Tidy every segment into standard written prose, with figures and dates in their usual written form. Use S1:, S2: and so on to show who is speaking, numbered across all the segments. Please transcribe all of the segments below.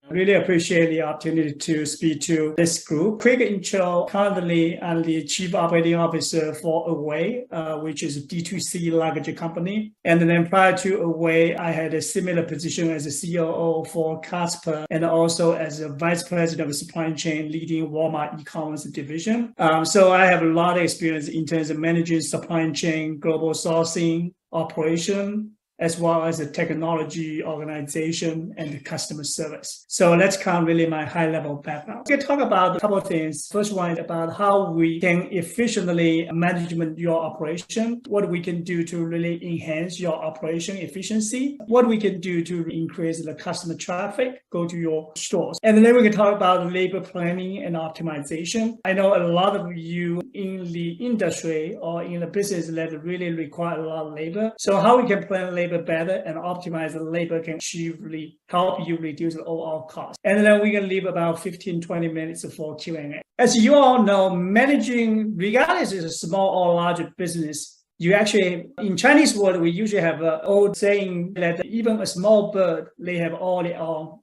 S1: Really appreciate the opportunity to speak to this group. Quick intro, currently I'm the Chief Operating Officer for Away, which is a D2C luggage company. And then prior to Away, I had a similar position as a COO for Casper and also as a Vice President of Supply Chain leading Walmart e-commerce division. So I have a lot of experience in terms of managing supply chain, global sourcing, operation, as well as the technology, organization, and the customer service. So that's kind of really my high-level background. We can talk about a couple of things. First one is about how we can efficiently manage your operation, what we can do to really enhance your operation efficiency, what we can do to increase the customer traffic, go to your stores. And then we can talk about labor planning and optimization. I know a lot of you in the industry or in the business that really require a lot of labor. So how we can plan labor better and optimize the labor can achievely help you reduce the overall cost. And then we can leave about 15-20 minutes for Q&A. As you all know, managing, regardless if it's a small or large business, you actually, in Chinese world, we usually have an old saying that even a small bird, they have all the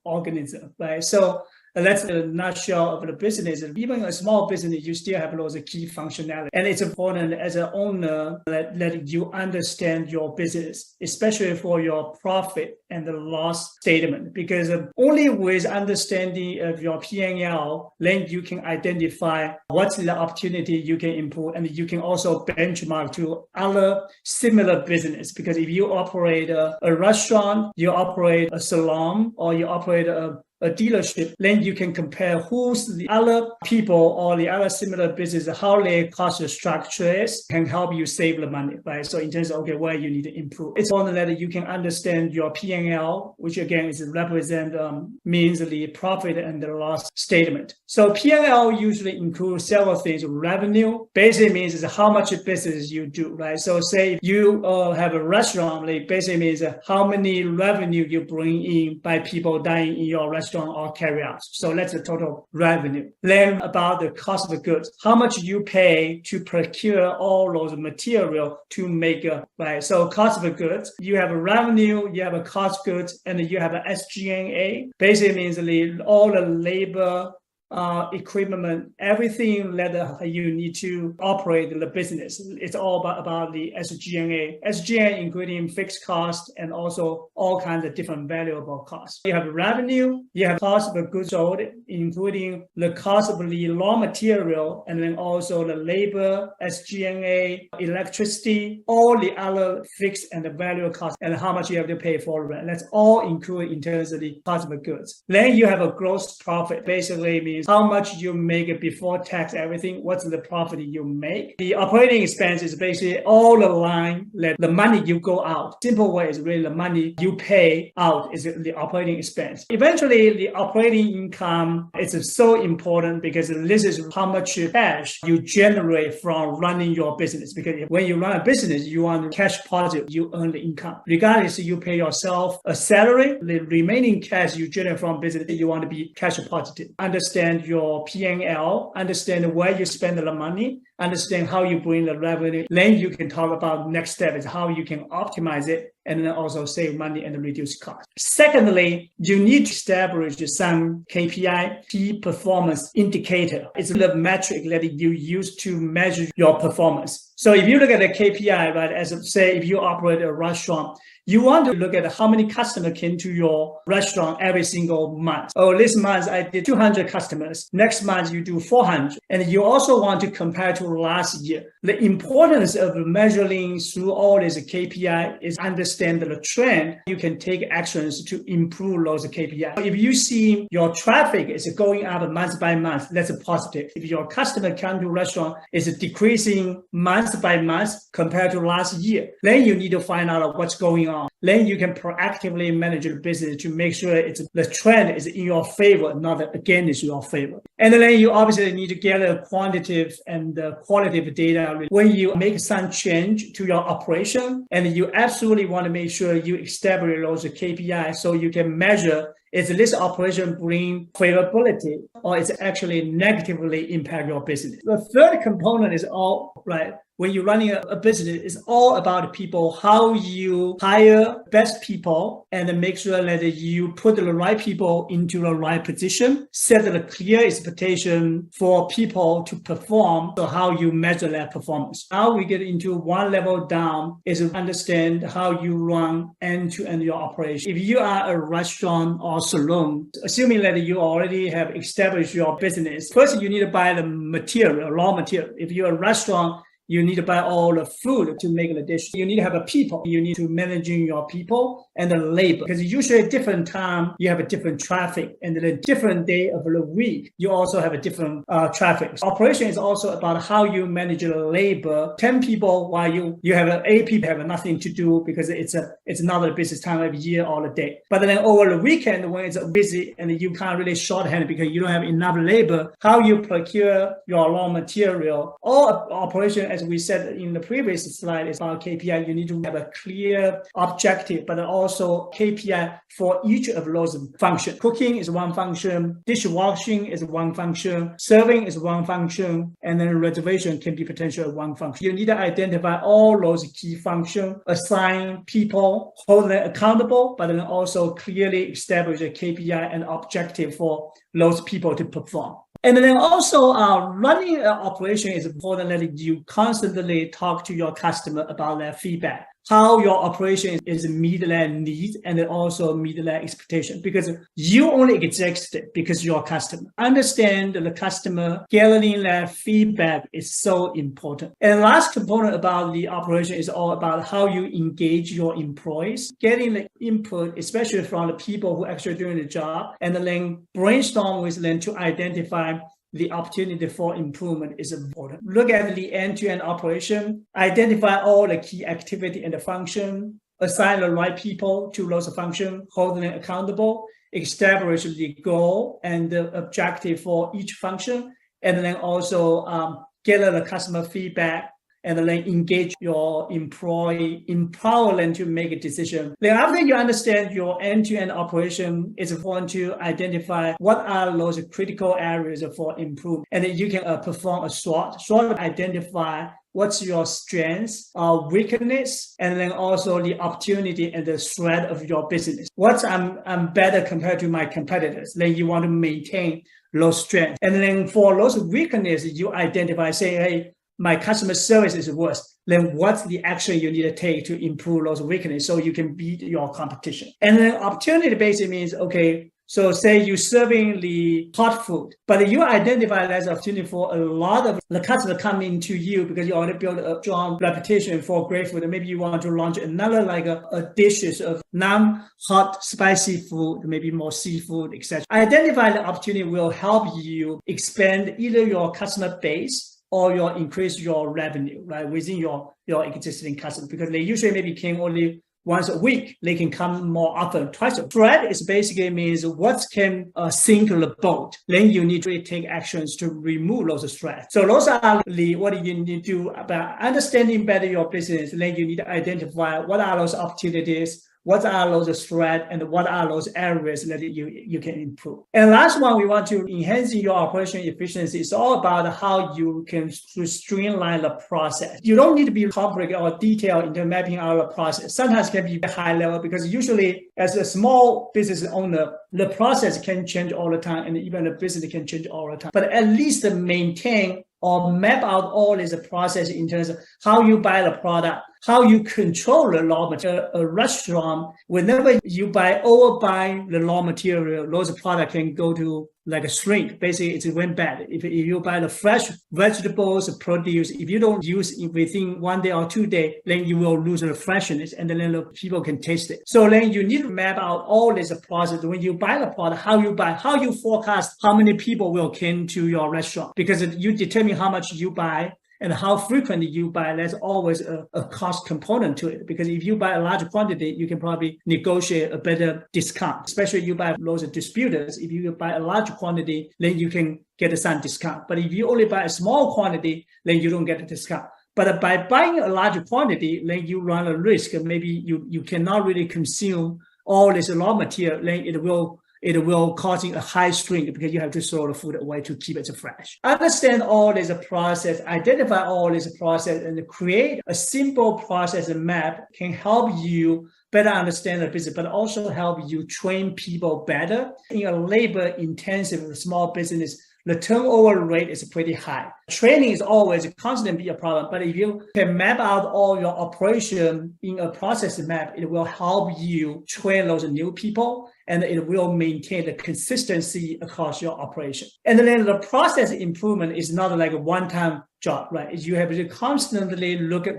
S1: organism, right? So that's the nutshell of the business. Even a small business, you still have those key functionality. And it's important as an owner that you understand your business, especially for your profit and the loss statement, because only with understanding of your P&L, then you can identify what's the opportunity you can improve. And you can also benchmark to other similar business. Because if you operate a restaurant, you operate a salon, or you operate a dealership, then you can compare who's the other people or the other similar business, how their cost structure is, can help you save the money, right? So in terms of, okay, where you need to improve. It's important that you can understand your P&L, which again is means the profit and the loss statement. So P&L usually includes several things. Revenue basically means is how much business you do, right? So say if you have a restaurant, like basically means how many revenue you bring in by people dining in your restaurant or carry out. So that's the total revenue. Then about the cost of the goods, how much you pay to procure all those material to make right? So cost of the goods, you have a revenue, you have a cost of goods, and you have an SG&A. Basically means all the labor, equipment, everything that you need to operate the business. It's all about the SG&A. SG&A including fixed cost and also all kinds of different variable costs. You have revenue, you have cost of goods sold, including the cost of the raw material, and then also the labor, SG&A, electricity, all the other fixed and the variable costs, and how much you have to pay for rent. That's all included in terms of the cost of goods. Then you have a gross profit. Basically means how much you make before tax, everything, what's the profit you make. The operating expense is basically all the line that the money you go out. Simple way is really the money you pay out is the operating expense. Eventually, the operating income is so important because this is how much cash you generate from running your business. Because when you run a business, you want cash positive, you earn the income. Regardless, you pay yourself a salary, the remaining cash you generate from business, you want to be cash positive. Understand your P&L, understand where you spend the money, understand how you bring the revenue. Then you can talk about next step is how you can optimize it and then also save money and reduce costs. Secondly, you need to establish some KPI, key performance indicator. It's the metric that you use to measure your performance. So if you look at the KPI, right, as say if you operate a restaurant, you want to look at how many customers came to your restaurant every single month. Oh, this month I did 200 customers. Next month you do 400. And you also want to compare to last year. The importance of measuring through all this KPI is understand the trend. You can take actions to improve those KPI. If you see your traffic is going up month by month, that's a positive. If your customer come to restaurant is decreasing month by month compared to last year, then you need to find out what's going on. Then you can proactively manage the business to make sure the trend is in your favor, not against your favor. And then you obviously need to get a quantitative and qualitative data when you make some change to your operation, and you absolutely want to make sure you establish those KPIs so you can measure is this operation bring favorability or is it actually negatively impact your business. The third component is all right. when you're running a business, it's all about people, how you hire best people and then make sure that you put the right people into the right position, set a clear expectation for people to perform, so how you measure their performance. Now we get into one level down is to understand how you run end-to-end your operation. If you are a restaurant or salon, assuming that you already have established your business, first you need to buy the material, raw material. If you're a restaurant, you need to buy all the food to make the dish. You need to have a people. You need to managing your people and the labor. Because usually at different time, you have a different traffic. And then a different day of the week, you also have a different traffic. Operation is also about how you manage the labor. 10 people while you have 8 people have nothing to do because it's not a business time of year or the day. But then over the weekend when it's busy and you can't really shorthand because you don't have enough labor, how you procure your raw material. All operation, as we said in the previous slide, is about KPI. You need to have a clear objective, but also KPI for each of those functions. Cooking is one function, dishwashing is one function, serving is one function, and then reservation can be potentially one function. You need to identify all those key functions, assign people, hold them accountable, but then also clearly establish a KPI and objective for those people to perform. And then also running an operation is important that you constantly talk to your customer about their feedback, how your operation is meet their needs and then also meet their expectation, because you only exist because you're a customer. Understand the customer, gathering their feedback is so important. And the last component about the operation is all about how you engage your employees, getting the input, especially from the people who actually doing the job, and then brainstorm with them to identify the opportunity for improvement is important. Look at the end-to-end operation, identify all the key activity and the function, assign the right people to those functions, hold them accountable, establish the goal and the objective for each function, and then also gather the customer feedback, and then engage your employee, empower them to make a decision. Then after you understand your end-to-end operation, it's important to identify what are those critical areas for improvement. And then you can perform a SWOT identify what's your strengths, weakness, and then also the opportunity and the threat of your business. What's I'm better compared to my competitors. Then you want to maintain those strengths. And then for those weaknesses, you identify, say, hey, my customer service is worse, then what's the action you need to take to improve those weaknesses so you can beat your competition? And then opportunity basically means, okay, so say you're serving the hot food, but you identify that as an opportunity for a lot of the customers coming to you because you already built a strong reputation for great food. And maybe you want to launch another like a dishes of non-hot spicy food, maybe more seafood, etc. Identify the opportunity will help you expand either your customer base or you increase your revenue, right, within your existing customers, because they usually maybe came only once a week. They can come more often, twice a week. Threat is basically means what can sink the boat. Then you need to take actions to remove those threats. So those are what you need to do about understanding better your business. Then you need to identify what are those opportunities, what are those threats, and what are those areas that you can improve. And last one, we want to enhance your operation efficiency. It's all about how you can streamline the process. You don't need to be complex or detailed into mapping out the process. Sometimes it can be high level because usually as a small business owner, the process can change all the time and even the business can change all the time. But at least maintain or map out all this process in terms of how you buy the product, how you control the raw material. A restaurant, whenever you overbuy the raw material, those products can go to like a shrink. Basically, it went bad. If you buy the fresh vegetables, produce, if you don't use it within 1 day or 2 days, then you will lose the freshness and then the people can taste it. So then you need to map out all this process. When you buy the product, how you buy, how you forecast how many people will come to your restaurant, because you determine how much you buy and how frequently you buy. There's always a cost component to it, because if you buy a large quantity, you can probably negotiate a better discount, especially you buy those distributors. If you buy a large quantity, then you can get some discount. But if you only buy a small quantity, then you don't get a discount. But by buying a large quantity, then you run a risk. Maybe you cannot really consume all this raw material, then it will causing a high shrink because you have to throw the food away to keep it fresh. Understand all this process, identify all this process, and create a simple process map can help you better understand the business, but also help you train people better. In a labor-intensive small business, the turnover rate is pretty high. Training is always constantly a problem, but if you can map out all your operation in a process map, it will help you train those new people, and it will maintain the consistency across your operation. And then the process improvement is not like a one-time job, right? You have to constantly look at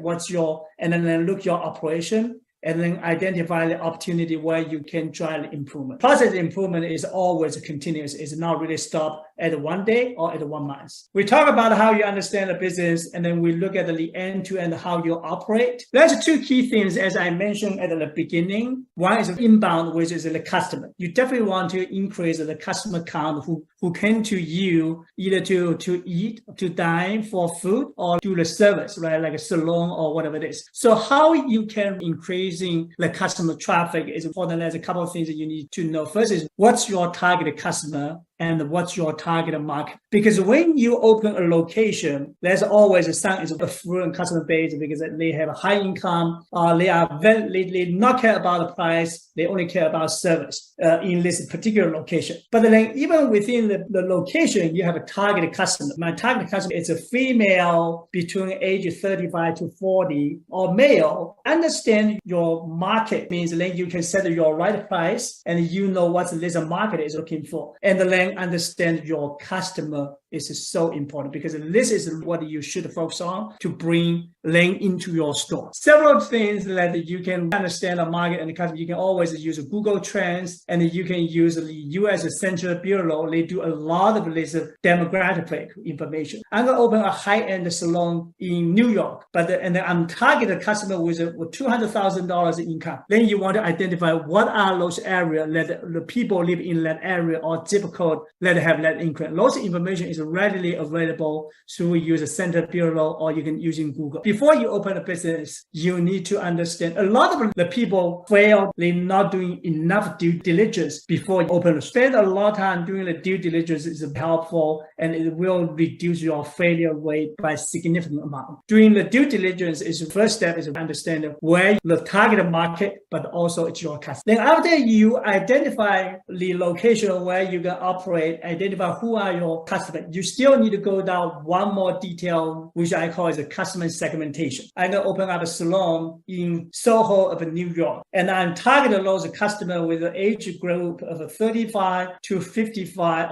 S1: and then look your operation, and then identify the opportunity where you can drive improvement. Process improvement is always continuous. It's not really stop at one day or at 1 month. We talk about how you understand the business, and then we look at the end-to-end how you operate. There's two key things, as I mentioned at the beginning. One is inbound, which is the customer. You definitely want to increase the customer count who came to you either to eat, to dine for food, or do the service, right? Like a salon or whatever it is. So how you can increasing the customer traffic is important. There's a couple of things that you need to know. First is what's your target customer and what's your target market. Because when you open a location, there's always some is a affluent customer base because they have a high income, they not care about the price, they only care about service in this particular location. But then even within the location, you have a target customer. My target customer is a female between age 35 to 40 or male. Understand your market means then you can set your right price and you know what this market is looking for. And then understand your customer is so important because this is what you should focus on to bring them into your store. Several things that you can understand the market and the customer. You can always use Google Trends, and you can use the U.S. Census Bureau. They do a lot of this demographic information. I'm going to open a high-end salon in New York, and I'm targeting a customer with $200,000 income. Then you want to identify what are those areas that the people live in that area or zip code that have that income. Those information is readily available through use a Census Bureau or you can use in Google. Before you open a business, you need to understand a lot of the people fail. They're not doing enough due diligence before you open. Spend a lot of time doing the due diligence is helpful and it will reduce your failure rate by a significant amount. Doing the due diligence is the first step is to understand where the target market, but also it's your customer. Then after you identify the location where you can operate, identify who are your customers, you still need to go down one more detail, which I call is a customer segmentation. I'm going to open up a salon in Soho of New York, and I'm targeting those customers with an age group of 35 to 55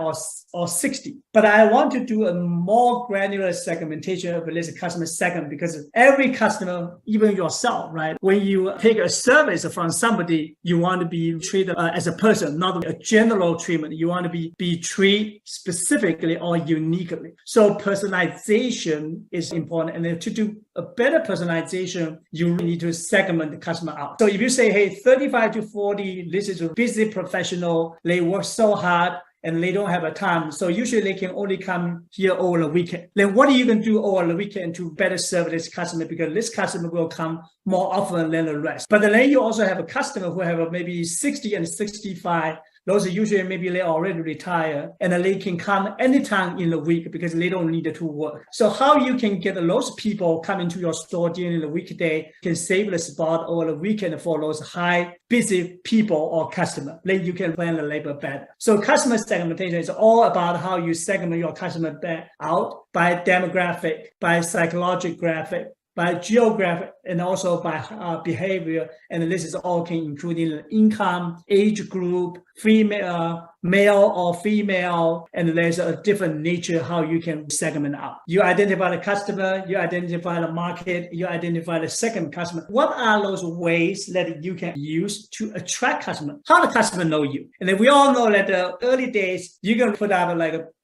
S1: or 60. But I want to do a more granular segmentation of this customer segment because every customer, even yourself, right? When you take a service from somebody, you want to be treated as a person, not a general treatment. You want to be treated specifically or uniquely. So personalization is important. And then to do a better personalization, you need to segment the customer out. So if you say, hey, 35 to 40, this is a busy professional, they work so hard, and they don't have a time. So usually they can only come here over the weekend. Then what are you going to do over the weekend to better serve this customer? Because this customer will come more often than the rest. But then you also have a customer who have maybe 60 and 65. Those are usually maybe they already retired and they can come anytime in the week because they don't need to work. So how you can get those people coming to your store during the weekday can save the spot over the weekend for those high busy people or customer. Then you can plan the labor better. So customer segmentation is all about how you segment your customer out by demographic, by psychological graphic, by geographic, and also by behavior. And this is all can including income, age group, female, male or female, and there's a different nature how you can segment out. You identify the customer, you identify the market, you identify the second customer. What are those ways that you can use to attract customer? How the customer know you? And then we all know that the early days, you can put out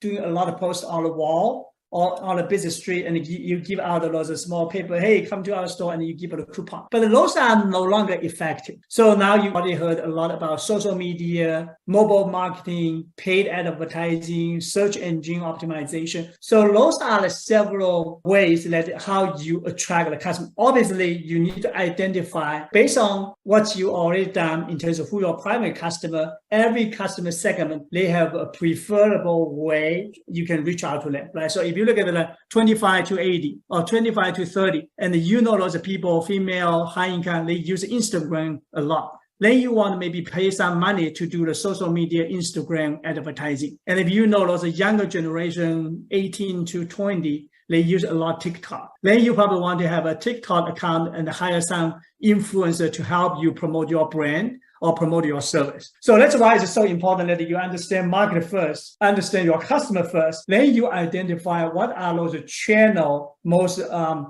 S1: doing a lot of posts on the wall, or on a busy street and you give out those small paper, hey, come to our store, and you give it a coupon. But those are no longer effective. So now you already heard a lot about social media, mobile marketing, paid advertising, search engine optimization. So those are the several ways that how you attract the customer. Obviously, you need to identify based on what you already done in terms of who your primary customer. Every customer segment, they have a preferable way you can reach out to them, right? So if you look at the 25 to 80 or 25 to 30, and you know those people, female, high income, they use Instagram a lot. Then you want to maybe pay some money to do the social media Instagram advertising. And if you know those younger generation, 18 to 20, they use a lot TikTok. Then you probably want to have a TikTok account and hire some influencer to help you promote your brand or promote your service. So that's why it's so important that you understand market first, understand your customer first. Then you identify what are those channels most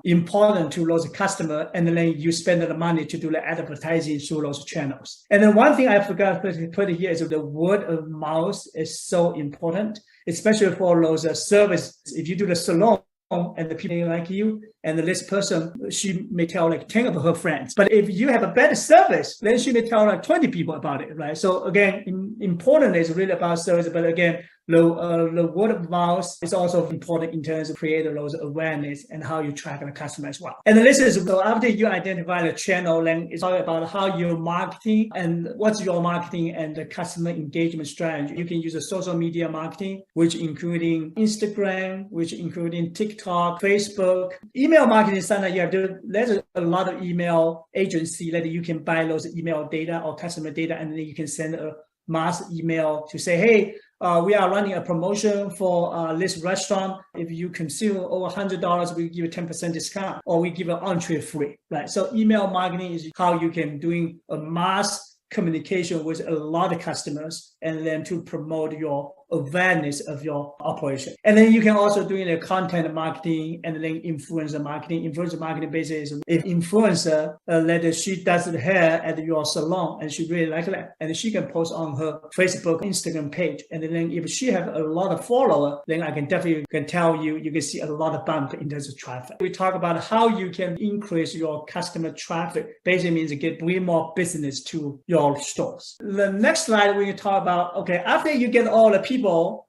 S1: important to those customers, and then you spend the money to do the advertising through those channels. And then one thing I forgot to put here is the word of mouth is so important, especially for those service. If you do the salon, and the people like you, and this person, she may tell like 10 of her friends. But if you have a better service, then she may tell like 20 people about it, right? So again, important is really about service, but again, the word of mouth is also important in terms of creating those awareness and how you track the customer as well. And then this is, so after you identify the channel, then it's all about how you're marketing and what's your marketing and the customer engagement strategy. You can use a social media marketing, which including Instagram, which including TikTok, Facebook. Email marketing, sometimes you have to, there's a lot of email agency that you can buy those email data or customer data, and then you can send a mass email to say, hey, we are running a promotion for this restaurant. If you consume over $100, we give you 10% discount, or we give an entree free, right? So email marketing is how you can doing a mass communication with a lot of customers, and then to promote your awareness of your operation. And then you can also do the content marketing and then influencer marketing. Influencer marketing basically is if influencer that she does the hair at your salon and she really like that, and she can post on her Facebook, Instagram page. And then if she have a lot of followers, then I can definitely tell you, you can see a lot of bump in terms of traffic. We talk about how you can increase your customer traffic. Basically means bring more business to your stores. The next slide we can talk about, okay, after you get all the people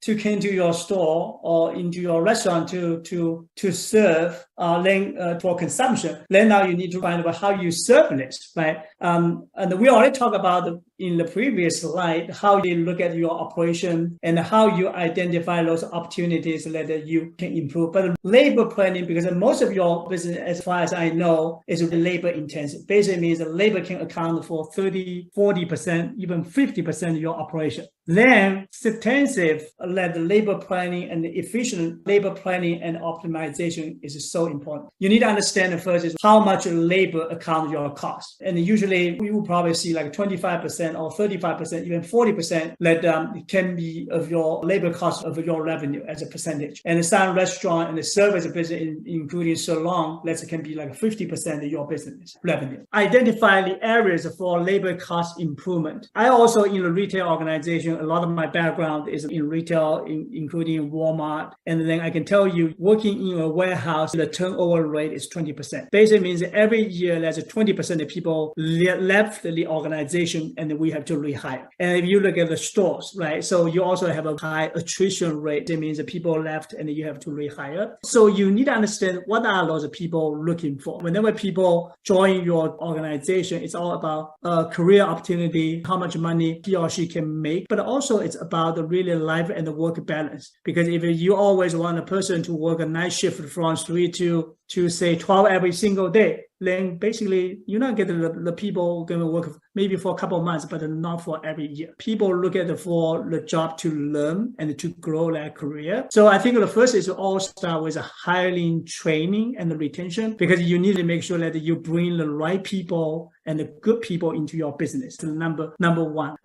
S1: to come to your store or into your restaurant to serve, then for consumption, then now you need to find out how you serve this, right? And we already talked about in the previous slide how you look at your operation and how you identify those opportunities that you can improve. But labor planning, because most of your business, as far as I know, is labor intensive. Basically means that labor can account for 30, 40%, even 50% of your operation. Then substantive labor planning and efficient labor planning and optimization is so important. You need to understand first is how much labor account your cost. And usually we will probably see like 25% or 35%, even 40% that can be of your labor cost of your revenue as a percentage. And some restaurant and the service business, including salon, that can be like 50% of your business revenue. Identify the areas for labor cost improvement. I also in a retail organization, a lot of my background is in retail, including Walmart. And then I can tell you, working in a warehouse, the turnover rate is 20%. Basically means that every year there's 20% of people left the organization and we have to rehire. And if you look at the stores, right? So you also have a high attrition rate. That means that people left and you have to rehire. So you need to understand what are those people looking for. Whenever people join your organization, it's all about career opportunity, how much money he or she can make, but also it's about the really life and the work balance. Because if you always want a person to work a night shift from 3 to say 12 every single day, then basically you're not getting the people going to work maybe for a couple of months, but not for every year. People look at for the job to learn and to grow their career. So I think the first is to all start with a hiring, training, and the retention, because you need to make sure that you bring the right people and the good people into your business. So number one,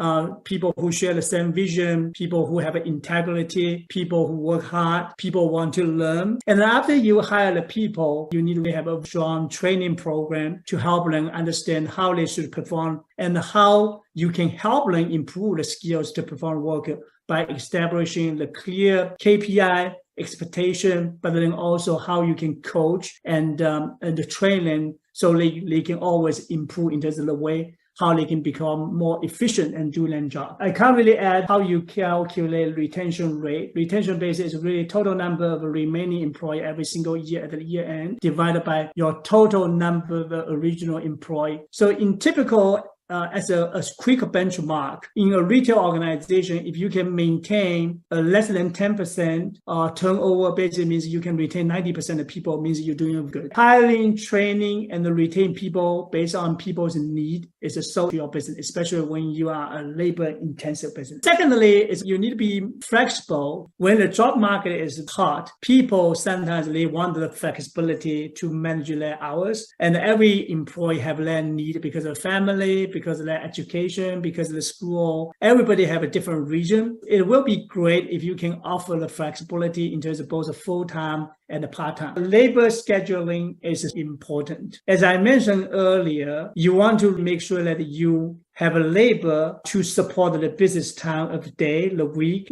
S1: people who share the same vision, people who have integrity, people who work hard, people want to learn. And after you hire the people, you need to have a strong training program to help them understand how they should perform and how you can help them improve the skills to perform work by establishing the clear KPI expectation, but then also how you can coach and train them so they can always improve in terms of the way how they can become more efficient and do their job. I can't really add how you calculate retention rate. Retention base is really total number of remaining employee every single year at the year end divided by your total number of original employee. So in typical as a quick benchmark, in a retail organization, if you can maintain a less than 10% turnover, basically means you can retain 90% of people, means you're doing good. Hiring, training, and retain people based on people's need is a soul to your business, especially when you are a labor-intensive business. Secondly, is you need to be flexible. When the job market is hot, people sometimes they want the flexibility to manage their hours, and every employee have their need because of family, because of their education, because of the school. Everybody have a different region. It will be great if you can offer the flexibility in terms of both a full-time and a part-time. Labor scheduling is important. As I mentioned earlier, you want to make sure that you have a labor to support the business time of the day, the week,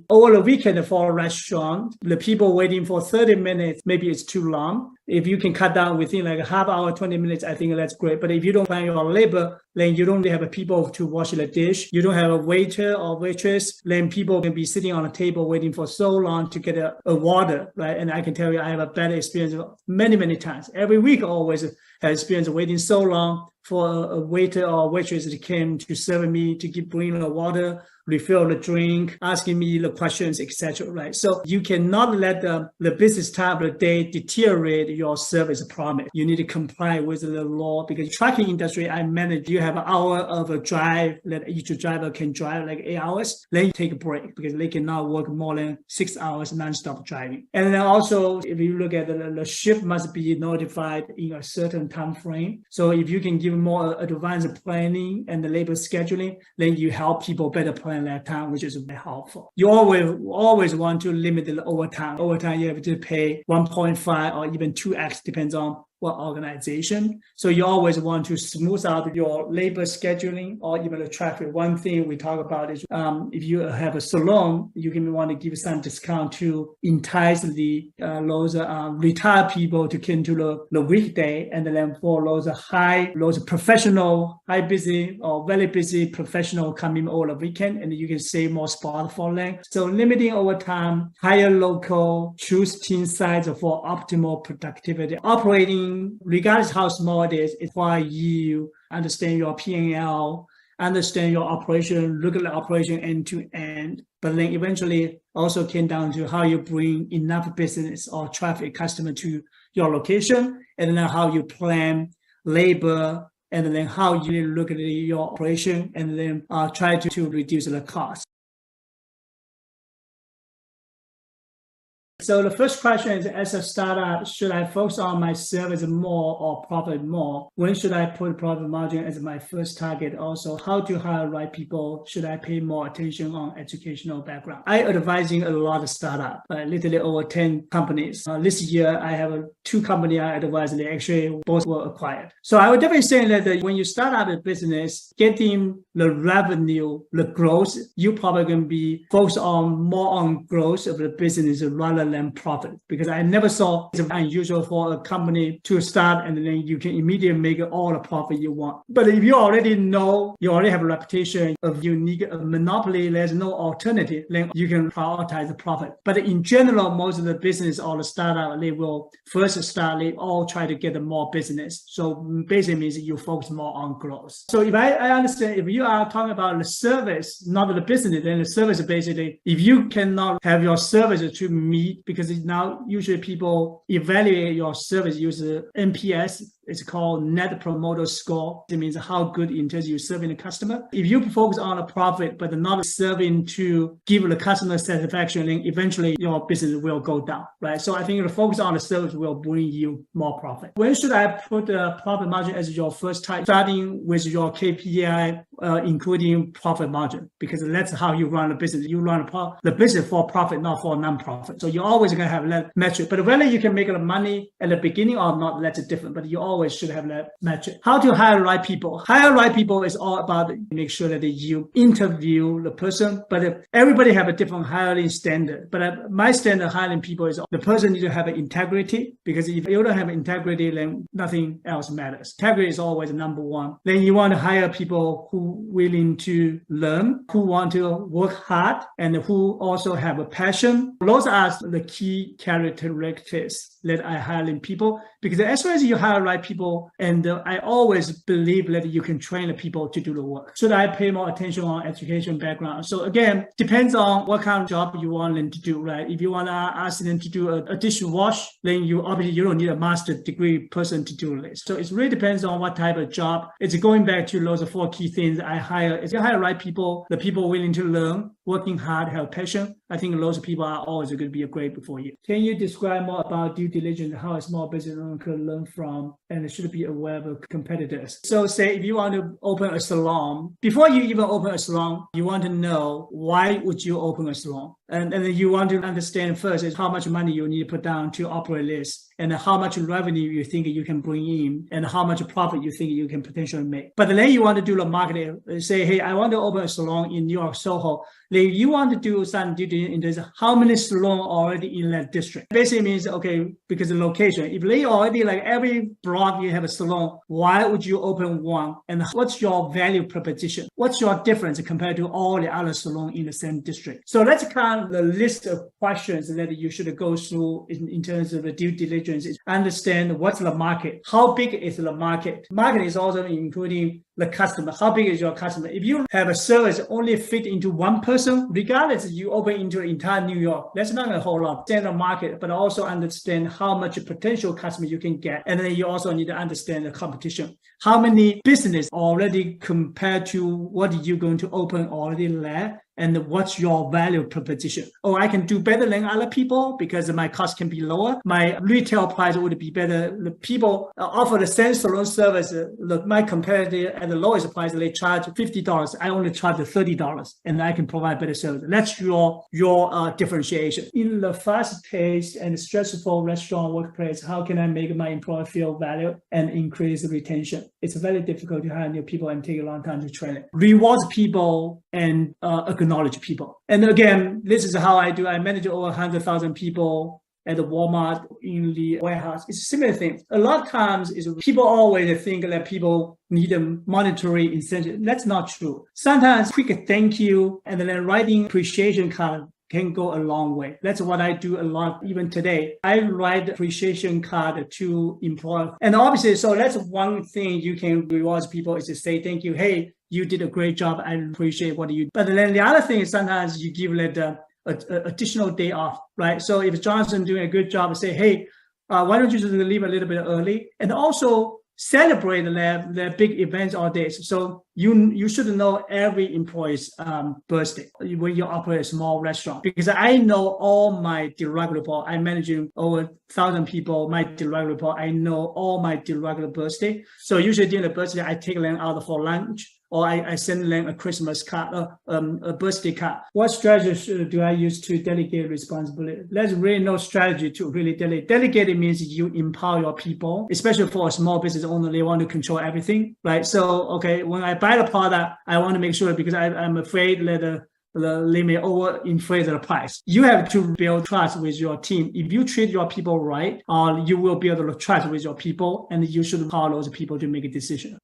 S1: over the weekend for a restaurant. The people waiting for 30 minutes, maybe it's too long. If you can cut down within like a half hour, 20 minutes, I think that's great. But if you don't plan your labor, then you don't have people to wash the dish. You don't have a waiter or waitress. Then people can be sitting on a table waiting for so long to get a water, right? And I can tell you, I have a bad experience many, many times. Every week, I always have experience waiting so long for a waiter or waitress that came to serve me, to bring the water, refill the drink, asking me the questions, etc. Right? So you cannot let the business time of the day deteriorate your service promise. You need to comply with the law, because trucking industry I manage, you have an hour of a drive that each driver can drive like 8 hours. Then you take a break because they cannot work more than 6 hours non-stop driving. And then also, if you look at the shift must be notified in a certain time frame. So if you can give more advanced planning and the labor scheduling, then you help people better plan their time, which is very helpful. You always want to limit the overtime. Overtime, you have to pay 1.5 or even 2x, depends on what organization. So you always want to smooth out your labor scheduling or even the traffic. One thing we talk about is if you have a salon, you can want to give some discount to entice those retired people to come to the weekday, and then for those professional, high busy or very busy professional coming over the weekend, and you can save more spot for them. So limiting overtime, hire local, choose team size for optimal productivity. Operating, regardless how small it is, it requires you understand your P&L, understand your operation, look at the operation end to end, but then eventually also came down to how you bring enough business or traffic customer to your location, and then how you plan labor, and then how you look at your operation, and then try to reduce the cost. So the first question is, as a startup, should I focus on my service more or profit more? When should I put profit margin as my first target? Also, how to hire right people? Should I pay more attention on educational background? I advising a lot of startups, literally over 10 companies. This year, I have 2 companies I advise, and they actually both were acquired. So I would definitely say that when you start out a business, getting the revenue, the growth, you probably going to be focused more on growth of the business rather than profit, because I never saw it's unusual for a company to start and then you can immediately make all the profit you want. But if you already know, you already have a reputation of unique monopoly, there's no alternative, then you can prioritize the profit. But in general, most of the business or the startup, they will first start, they all try to get more business. So basically means you focus more on growth. So if I understand, if you are talking about the service, not the business, then the service basically, if you cannot have your service to meet, because now usually people evaluate your service using NPS. It's called Net Promoter Score. It means how good in terms of you serving the customer. If you focus on a profit, but not serving to give the customer satisfaction, then eventually your business will go down, right? So I think the focus on the service will bring you more profit. When should I put the profit margin as your first type? Starting with your KPI, including profit margin, because that's how you run the business. You run the business for profit, not for non-profit. So you're always going to have that metric. But whether you can make the money at the beginning or not, that's different. But you always always should have that metric. How to hire the right people? Hire the right people is all about make sure that you interview the person, but everybody have a different hiring standard. But my standard hiring people is the person needs to have integrity, because if you don't have integrity, then nothing else matters. Integrity is always number one. Then you want to hire people who willing to learn, who want to work hard, and who also have a passion. Those are the key characteristics that I hire in people, because as soon as you hire right people, and I always believe that you can train the people to do the work. Should I pay more attention on education background? So again, depends on what kind of job you want them to do, right? If you want to ask them to do a dishwash, then you don't need a master's degree person to do this. So it really depends on what type of job. It's going back to those 4 key things I hire. If you hire right people, the people willing to learn, working hard, have passion, I think those people are always going to be a great for you. Can you describe more about due diligence, how a small business owner could learn from and should be aware of competitors? So say if you want to open a salon, before you even open a salon, you want to know why would you open a salon? And then you want to understand first is how much money you need to put down to operate this, and how much revenue you think you can bring in, and how much profit you think you can potentially make. But then you want to do the marketing. Say, hey, I want to open a salon in New York, Soho. Then you want to do some due diligence, how many salons already in that district. Basically means, okay, because the location, if they already like every block you have a salon, why would you open one? And what's your value proposition? What's your difference compared to all the other salons in the same district? So let's count the list of questions that you should go through in terms of the due diligence. Is understand what's the market, how big is the market. Market is also including the customer. How big is your customer? If you have a service only fit into one person, regardless you open into the entire New York, that's not a whole lot. Understand the market, but also understand how much potential customer you can get. And then you also need to understand the competition. How many business already compared to what you're going to open already there? And what's your value proposition? Oh, I can do better than other people because my cost can be lower. My retail price would be better. The people offer the same salon service. My competitor at the lowest price, they charge $50. I only charge $30, and I can provide better service. That's your differentiation. In the fast-paced and stressful restaurant workplace, how can I make my employee feel valued and increase retention? It's very difficult to hire new people and take a long time to train it. Rewards people and acknowledge people. And again, this is how I do. I manage over 100,000 people at the Walmart in the warehouse. It's a similar thing. A lot of times is people always think that people need a monetary incentive. That's not true. Sometimes quick thank you and then writing appreciation card can go a long way. That's what I do a lot even today. I write appreciation card to employees. And obviously, so that's one thing you can reward people is to say thank you. Hey, you did a great job. I appreciate what you do. But then the other thing is sometimes you give it an additional day off, right? So if Johnson doing a good job, say, hey, why don't you just leave a little bit early? And also celebrate their big events or days. So you should know every employee's birthday when you operate a small restaurant, because I know all my direct report. I'm managing over 1,000 people. My direct report, I know all my direct birthday. So usually during the birthday, I take them out for lunch, or I send them a Christmas card, a birthday card. What strategy do I use to delegate responsibility? There's really no strategy to really delegate. Delegating means you empower your people, especially for a small business owner, they want to control everything, right? So, okay, when I buy the product, I want to make sure, because I'm afraid that they may overinflate the price. You have to build trust with your team. If you treat your people right, you will build the trust with your people, and you should empower those people to make a decision.